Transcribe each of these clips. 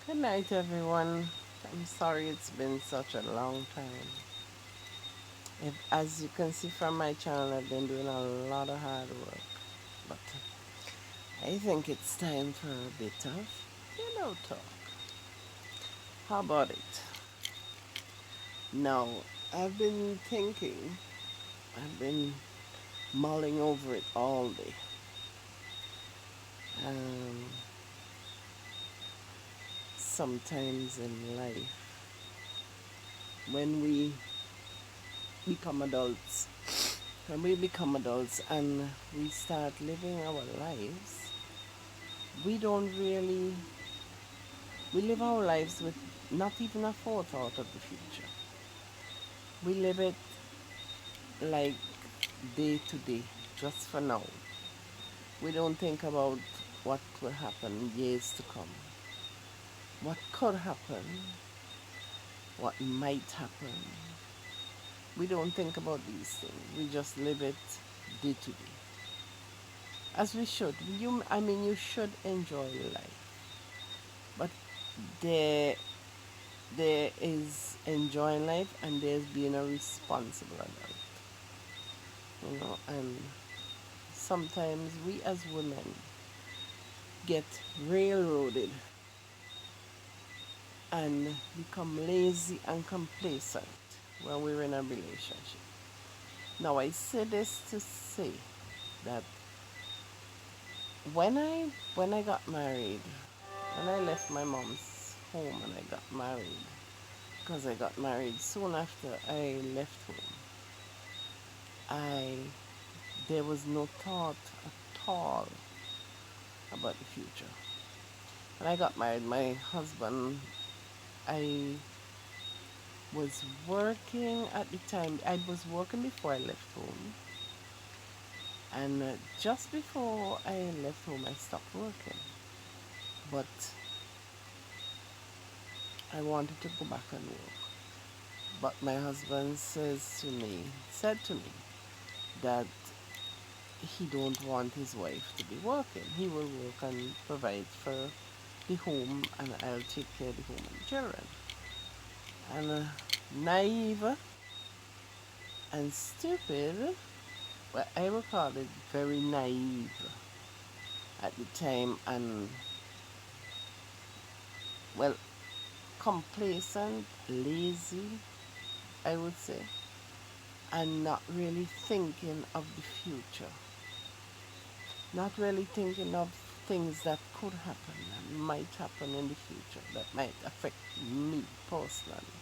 Good night, everyone. I'm sorry it's been such a long time. As you can see from my channel, I've been doing a lot of hard work. But I think it's time for a bit of pillow talk. How about it? Now, I've been thinking, I've been mulling over it all day. Um, Sometimes in life, when we become adults, and we start living our lives, we don't really, we live our lives with not even a forethought of the future. We live it like day to day, just for now. We don't think about what will happen years to come, what could happen, what might happen. We don't think about these things. We just live it day to day, as we should. You should enjoy life, but there there is enjoying life and there's being a responsible adult, and sometimes we as women get railroaded and become lazy and complacent when we're in a relationship. Now I say this to say that when I got married, when I left my mom's home and I got married, because I got married soon after I left home, I there was no thought at all about the future. When I got married, my husband, I was working at the time. I was working before I left home, and just before I left home, I stopped working. But I wanted to go back and work. But my husband said to me that he don't want his wife to be working. He will work and provide for the home, and I'll take care of the home and children. And naive and stupid, well, I will call it very naive at the time, and well, complacent, lazy, I would say, and not really thinking of the future, not really thinking of things that could happen and might happen in the future that might affect me personally.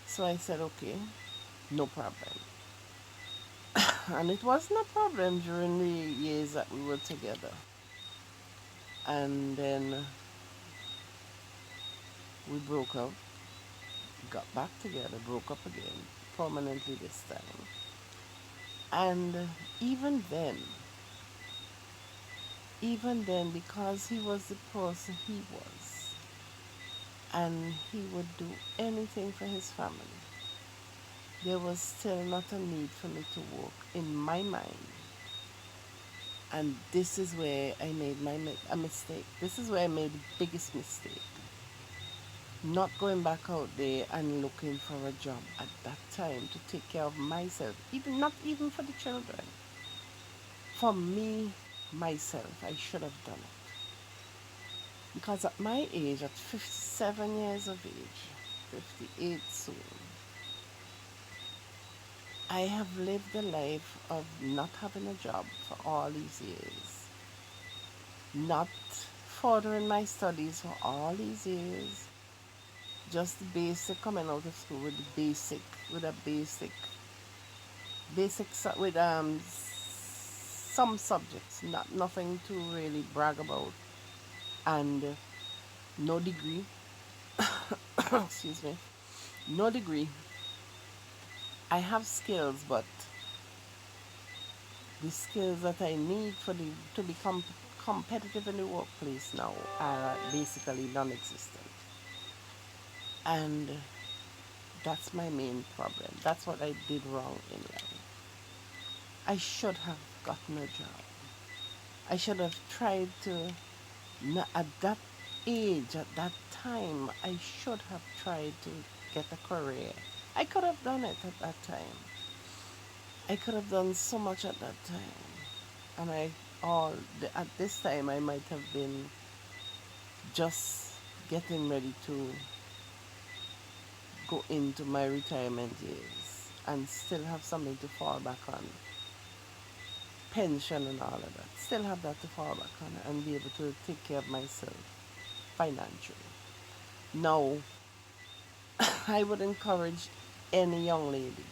So I said, okay, no problem. And it wasn't a problem during the years that we were together. And then we broke up, got back together, broke up again, permanently this time. And even then, because he was the person he was, and he would do anything for his family, there was still not a need for me to work in my mind. And this is where I made a mistake. This is where I made the biggest mistake. Not going back out there and looking for a job at that time to take care of myself, even not even for the children. For me, myself, I should have done it. Because at my age, at 57 years of age, 58 soon, I have lived a life of not having a job for all these years, not furthering my studies for all these years, just the basic, coming out of school with the basic, with a with some subjects, not nothing to really brag about, and no degree. Excuse me, no degree. I have skills, but the skills that I need to become competitive in the workplace now are basically non-existent, and that's my main problem. That's what I did wrong in life. I should have gotten a job. I should have tried to at that age, at that time, I should have tried to get a career. I could have done it at that time. I could have done so much at that time. And at this time, I might have been just getting ready to go into my retirement years and still have something to fall back on, pension and all of that. Still have that to fall back on and be able to take care of myself financially. Now, I would encourage any young lady,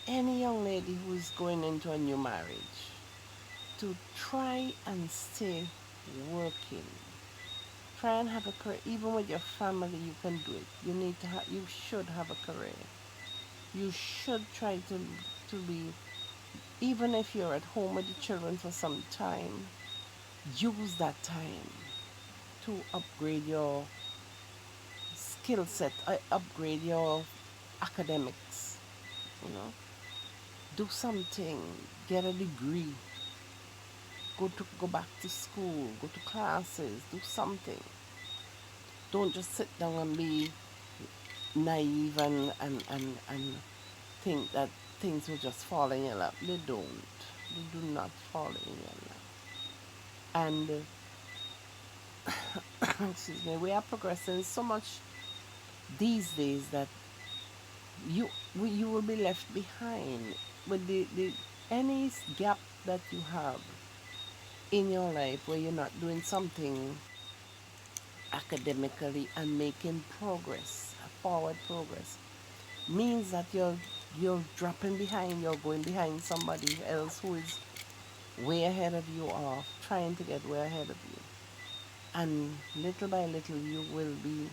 any young lady who is going into a new marriage, to try and stay working. Try and have a career. Even with your family, you can do it. You should have a career. You should try to be, even if you're at home with the children for some time, use that time to upgrade your skill set, upgrade your academics, you know. Do something, get a degree, go back to school, go to classes, do something. Don't just sit down and be naive and think that things will just fall in your lap. They don't. They do not fall in your lap. And excuse me, we are progressing so much these days that you will be left behind with the any gap that you have in your life where you're not doing something academically and making progress, forward progress, means that you're dropping behind, you're going behind somebody else who is way ahead of you or trying to get way ahead of you. And little by little you will be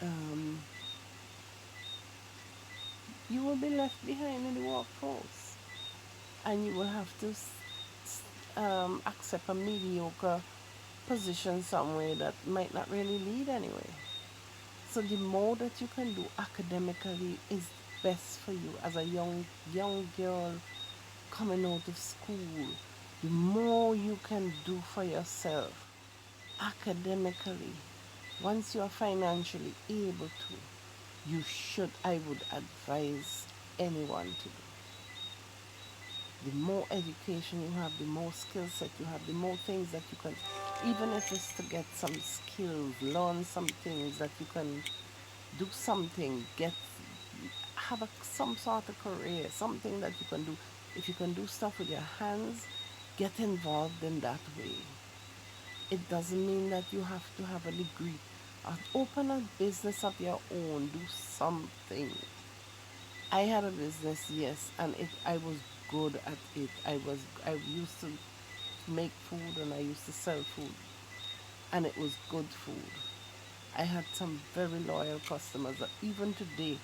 um, you will be left behind in the workforce, and you will have to accept a mediocre position somewhere that might not really lead anywhere. So the more that you can do academically is best for you as a young girl coming out of school. The more you can do for yourself academically, once you are financially able to, I would advise anyone to do. The more education you have, the more skill set you have, the more things that you can, even if it's to get some skills, learn some things that you can do something, have some sort of career, something that you can do. If you can do stuff with your hands, get involved in that way. It doesn't mean that you have to have a degree. Open a business of your own, do something. I had a business, yes, and I was good at it. I used to make food and I used to sell food, and it was good food. I had some very loyal customers that even today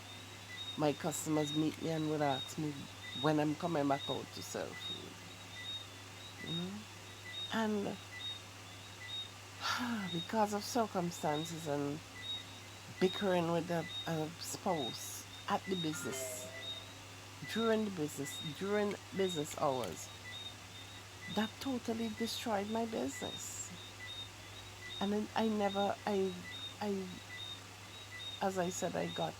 my customers meet me and would ask me when I'm coming back out to sell food. You know? And because of circumstances and bickering with a spouse at the business, during business hours, that totally destroyed my business. And then I, as I said, I got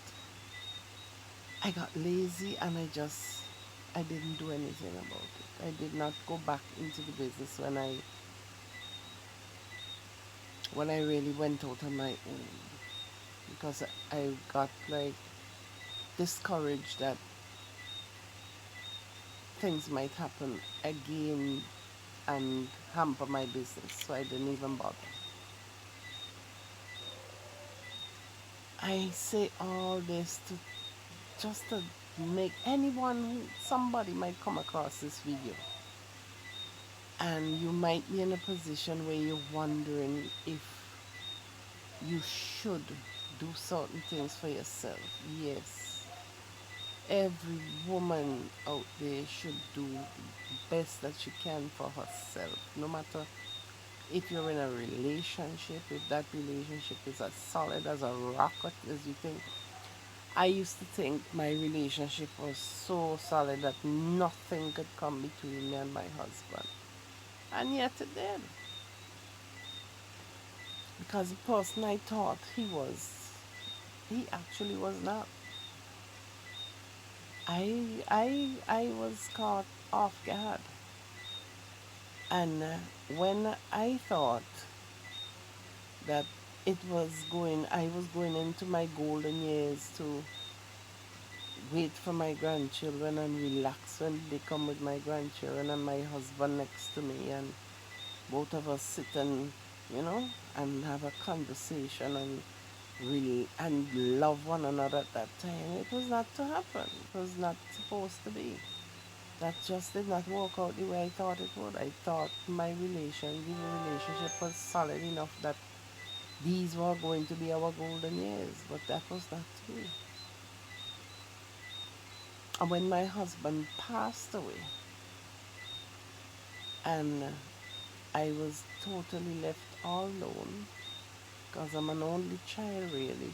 lazy and I didn't do anything about it. I did not go back into the business when I really went out on my own, because I got like discouraged that things might happen again and hamper my business, so I didn't even bother. I say all this to just to make somebody might come across this video and you might be in a position where you're wondering if you should do certain things for yourself. Yes, every woman out there should do the best that she can for herself, no matter if you're in a relationship, if that relationship is as solid as a rock as you think. I used to think my relationship was so solid that nothing could come between me and my husband. And yet it did. because the person I thought he was, he actually was not. I was caught off guard, and when I thought that I was going into my golden years to wait for my grandchildren and relax when they come with my grandchildren and my husband next to me and both of us sit and you know and have a conversation and really and love one another at that time. It was not to happen. It was not supposed to be. That just did not work out the way I thought it would. I thought the relationship was solid enough that these were going to be our golden years, but that was not to be. And when my husband passed away, and I was totally left all alone, because I'm an only child, really.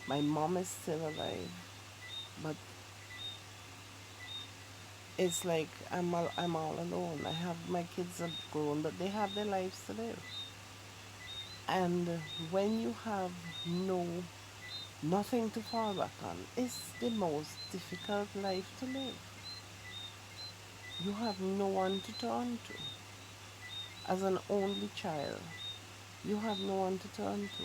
My mom is still alive, but it's like I'm all alone. I have my kids are grown, but they have their lives to live. And when you have nothing to fall back on, it's the most difficult life to live. You have no one to turn to. As an only child, you have no one to turn to.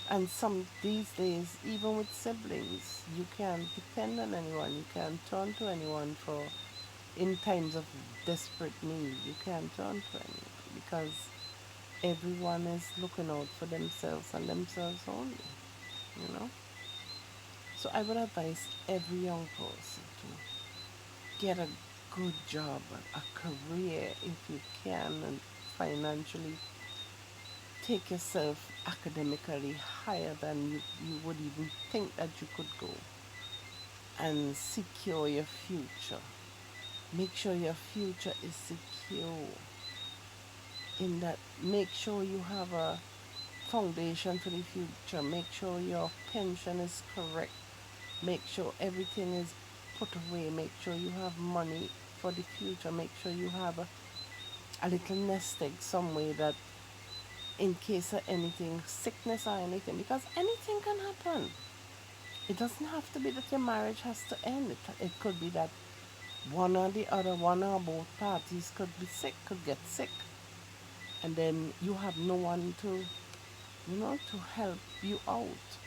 And some these days, even with siblings, you can't depend on anyone. You can't turn to anyone for in times of desperate need. You can't turn to anyone because everyone is looking out for themselves and themselves only. You know. So I would advise every young person to get a good job, a career if you can, and financially take yourself academically higher than you would even think that you could go and secure your future. Make sure your future is secure. In that, make sure you have a foundation for the future. Make sure your pension is correct. Make sure everything is put away. Make sure you have money for the future. Make sure you have a little nest egg somewhere that in case of anything, sickness or anything, because anything can happen. It doesn't have to be that your marriage has to end. It could be that one or the other, one or both parties could be sick, could get sick. And then you have no one to help you out.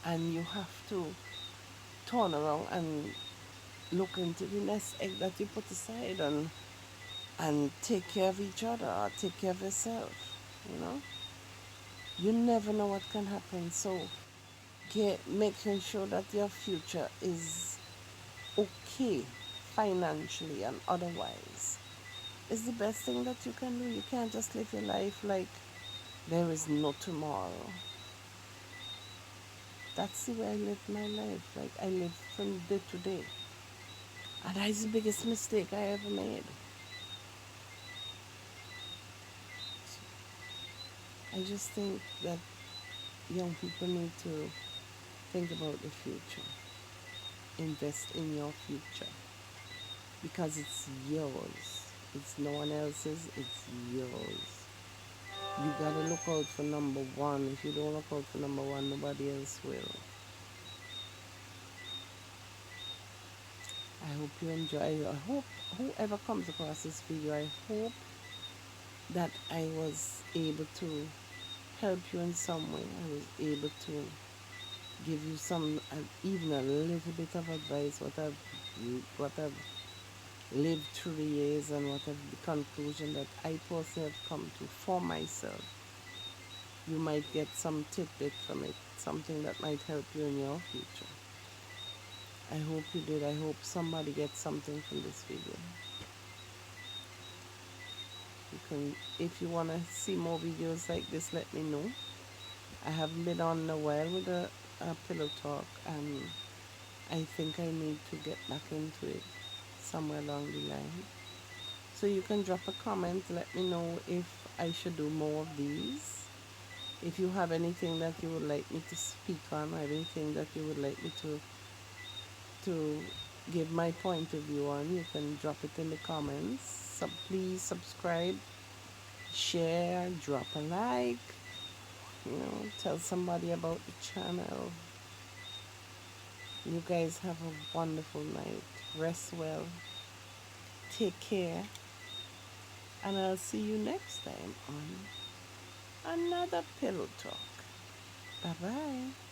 And you have to turn around and look into the nest egg that you put aside and take care of each other or take care of yourself. You know, you never know what can happen. So making sure that your future is okay financially and otherwise is the best thing that you can do. You can't just live your life like there is no tomorrow. That's the way I live my life. Like I live from day to day. And that's the biggest mistake I ever made. I just think that young people need to think about the future. Invest in your future. Because it's yours. It's no one else's, it's yours. You gotta look out for number one. If you don't look out for number one, nobody else will. I hope you enjoy. I hope whoever comes across this video, I hope that I was able to help you in some way. I was able to give you some, even a little bit of advice, what I've lived through the years and what I've, the conclusion that I personally have come to for myself. You might get some tidbit from it, something that might help you in your future. I hope you did. I hope somebody gets something from this video. You can, if you want to see more videos like this, let me know. I haven't been on in a while with a pillow talk, and I think I need to get back into it somewhere along the line. So you can drop a comment, let me know if I should do more of these. If you have anything that you would like me to speak on, or anything that you would like me to give my point of view on, you can drop it in the comments. Please subscribe, share, drop a like, Tell somebody about the channel. You guys have a wonderful night. Rest well. Take care. And I'll see you next time on another Pillow Talk. Bye bye.